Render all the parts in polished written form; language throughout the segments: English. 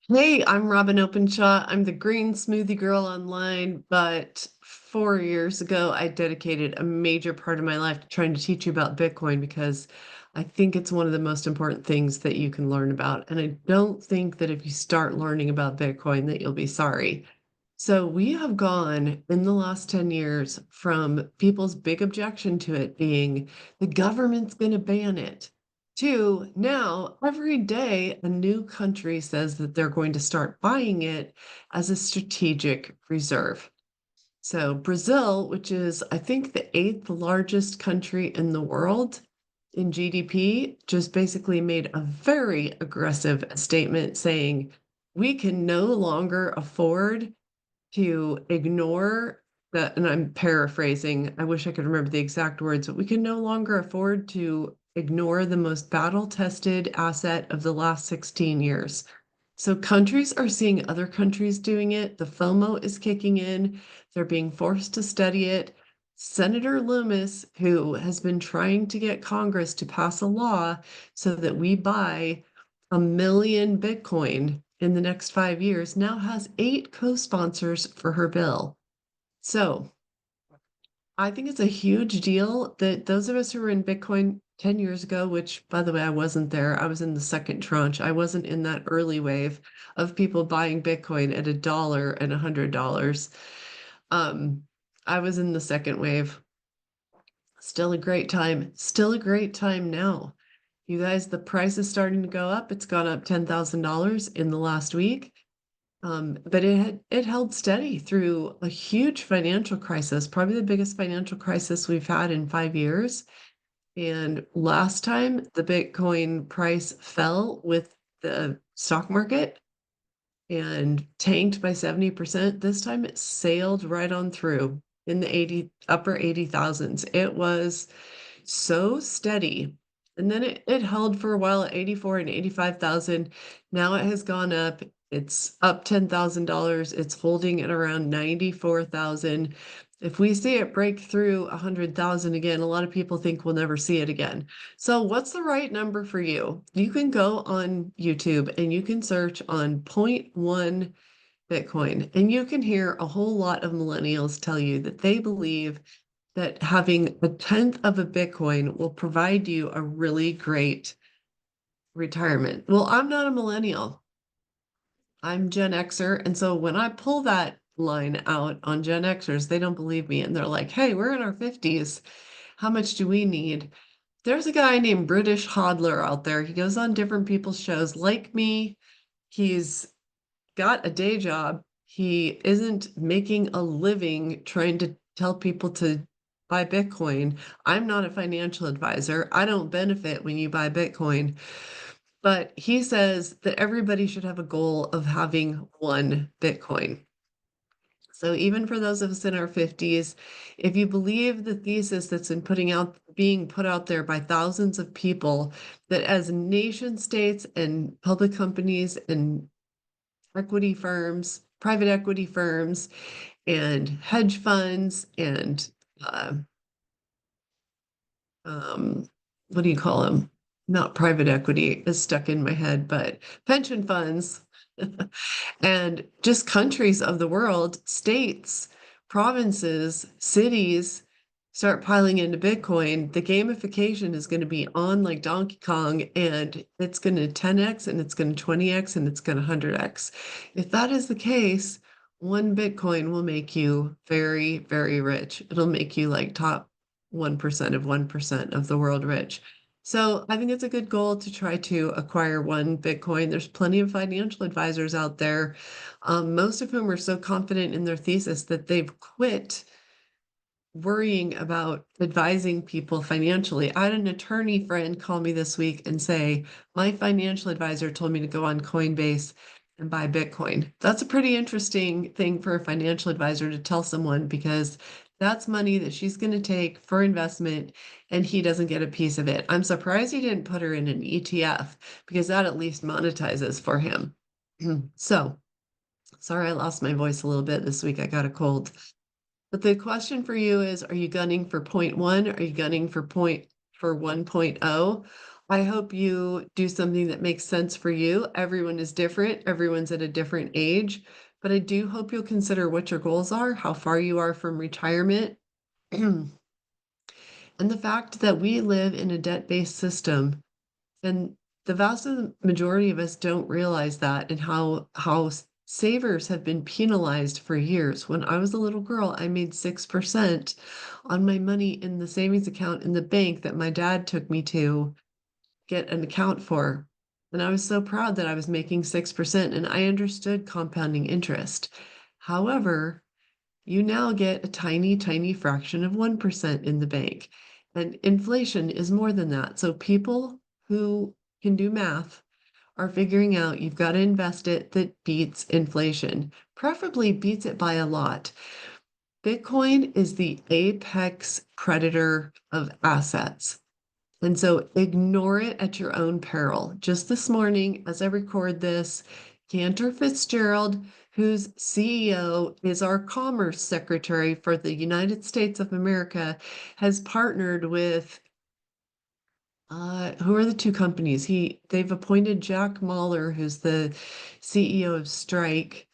Hey, I'm Robyn Openshaw. I'm the green smoothie girl online, but 4 years ago, I dedicated a major part of my life to trying to teach you about Bitcoin because I think it's one of the most important things that you can learn about. And I don't think that if you start learning about Bitcoin that you'll be sorry. So we have gone in the last 10 years from people's big objection to it being the government's going to ban it to now every day a new country says that they're going to start buying it as a strategic reserve. So Brazil, which is I think the eighth largest country in the world in GDP, just basically made a very aggressive statement saying we can no longer afford to ignore the, and I'm paraphrasing, I wish I could remember the exact words, but we can no longer afford to ignore the most battle-tested asset of the last 16 years. So countries are seeing other countries doing it. The FOMO is kicking in. They're being forced to study it. Senator Loomis, who has been trying to get Congress to pass a law so that we buy 1 million Bitcoin in the next 5 years, now has 8 co-sponsors for her bill. So I think it's a huge deal that those of us who were in Bitcoin 10 years ago, which by the way, I wasn't there, I was in the second tranche. I wasn't in that early wave of people buying Bitcoin at $1 and $100. Um, I was in the second wave. Still a great time. Still a great time now. You guys, the price is starting to go up. It's gone up $10,000 in the last week. But it held steady through a huge financial crisis, probably the biggest financial crisis we've had in 5 years. And last time the Bitcoin price fell with the stock market and tanked by 70%. This time it sailed right on through in the upper 80,000s. It was so steady. And then it held for a while at 84 and 85,000. Now it has gone up. It's up $10,000. It's holding at around 94,000. If we see it break through 100,000 again, a lot of people think we'll never see it again. So what's the right number for you? You can go on YouTube and you can search on point 0.1 Bitcoin, and you can hear a whole lot of millennials tell you that they believe that having a tenth of a Bitcoin will provide you a really great retirement. Well, I'm not a millennial. I'm Gen Xer. And so when I pull that line out on Gen Xers, they don't believe me. And they're like, hey, we're in our 50s. How much do we need? There's a guy named British Hodler out there. He goes on different people's shows like me. He's got a day job. He isn't making a living trying to tell people to buy Bitcoin. I'm not a financial advisor. I don't benefit when you buy Bitcoin. But he says that everybody should have a goal of having 1 Bitcoin. So even for those of us in our 50s, if you believe the thesis that's being put out there by thousands of people, that as nation states and public companies and equity firms, private equity firms, and hedge funds, and uh, what do you call them? Not private equity is stuck in my head, but pension funds and just countries of the world, states, provinces, cities start piling into Bitcoin, the gamification is going to be on like Donkey Kong, and it's going to 10x and it's going to 20x and it's going to 100x. If that is the case, 1 Bitcoin will make you very, very rich. It'll make you like top 1% of 1% of the world rich. So I think it's a good goal to try to acquire 1 Bitcoin. There's plenty of financial advisors out there, most of whom are so confident in their thesis that they've quit worrying about advising people financially. I had an attorney friend call me this week and say, my financial advisor told me to go on Coinbase and buy Bitcoin. That's a pretty interesting thing for a financial advisor to tell someone because that's money that she's going to take for investment and he doesn't get a piece of it. I'm surprised he didn't put her in an ETF because that at least monetizes for him. So, sorry I lost my voice a little bit this week. I got a cold. But the question for you is, are you gunning for point 0.1? Are you gunning for 1.0? I hope you do something that makes sense for you. Everyone is different, everyone's at a different age, but I do hope you'll consider what your goals are, how far you are from retirement, and the fact that we live in a debt-based system. And the vast majority of us don't realize that, and how savers have been penalized for years. When I was a little girl, I made 6% on my money in the savings account in the bank that my dad took me to get an account for. And I was so proud that I was making 6%, and I understood compounding interest. However, you now get a tiny, tiny fraction of 1% in the bank. And inflation is more than that. So people who can do math are figuring out you've got to invest it that beats inflation, preferably beats it by a lot. Bitcoin is the apex predator of assets. And so ignore it at your own peril. Just this morning, as I record this, Cantor Fitzgerald, whose CEO is our Commerce Secretary for the United States of America, has partnered with who are the two companies? They've appointed Jack Mahler, who's the CEO of Strike,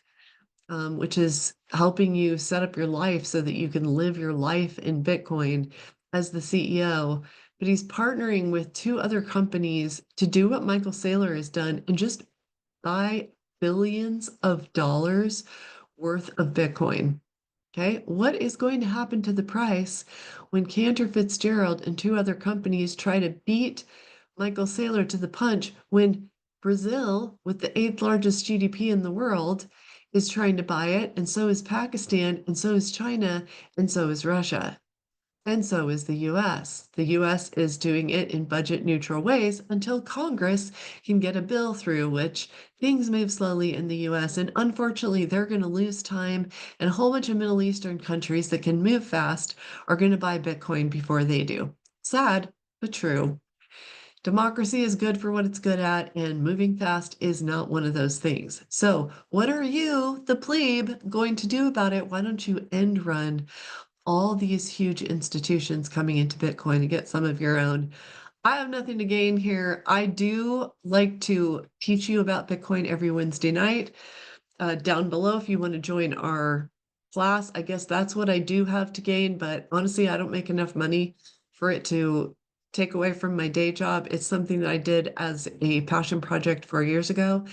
which is helping you set up your life so that you can live your life in Bitcoin as the CEO. But he's partnering with two other companies to do what Michael Saylor has done and just buy billions of dollars worth of Bitcoin. Okay, what is going to happen to the price when Cantor Fitzgerald and two other companies try to beat Michael Saylor to the punch when Brazil, with the eighth largest GDP in the world, is trying to buy it, and so is Pakistan, and so is China, and so is Russia, and so is the US. The US is doing it in budget neutral ways until Congress can get a bill through, which things move slowly in the US. And unfortunately, they're going to lose time, and a whole bunch of Middle Eastern countries that can move fast are going to buy Bitcoin before they do. Sad, but true. Democracy is good for what it's good at, and moving fast is not one of those things. So, what are you, the plebe, going to do about it? Why don't you end run all these huge institutions coming into Bitcoin and get some of your own? I have nothing to gain here. I do like to teach you about Bitcoin every Wednesday night. Down below, if you want to join our class, I guess that's what I do have to gain. But honestly, I don't make enough money for it to take away from my day job. It's something that I did as a passion project 4 years ago.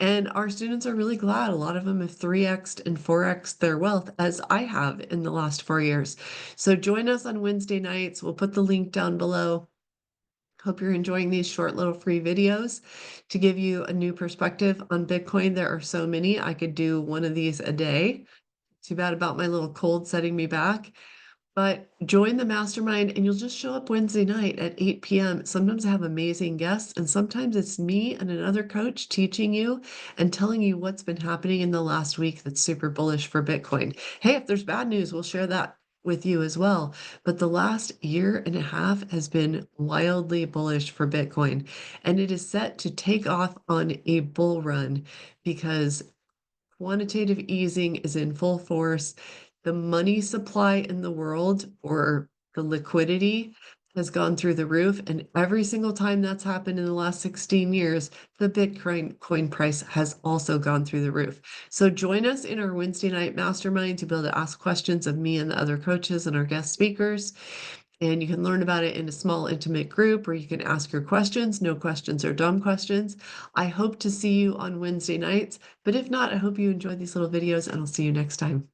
And our students are really glad. A lot of them have 3x'd and 4x'd their wealth, as I have in the last 4 years. So join us on Wednesday nights. We'll put the link down below. Hope you're enjoying these short little free videos to give you a new perspective on Bitcoin. There are so many. I could do one of these a day. Too bad about my little cold setting me back. But join the mastermind and you'll just show up Wednesday night at 8 p.m. Sometimes I have amazing guests, and sometimes it's me and another coach teaching you and telling you what's been happening in the last week that's super bullish for Bitcoin. Hey, if there's bad news, we'll share that with you as well. But the last year and a half has been wildly bullish for Bitcoin, and it is set to take off on a bull run because quantitative easing is in full force. The money supply in the world, or the liquidity, has gone through the roof. And every single time that's happened in the last 16 years, the Bitcoin coin price has also gone through the roof. So join us in our Wednesday night mastermind to be able to ask questions of me and the other coaches and our guest speakers. And you can learn about it in a small, intimate group where you can ask your questions. No questions are dumb questions. I hope to see you on Wednesday nights. But if not, I hope you enjoyed these little videos, and I'll see you next time.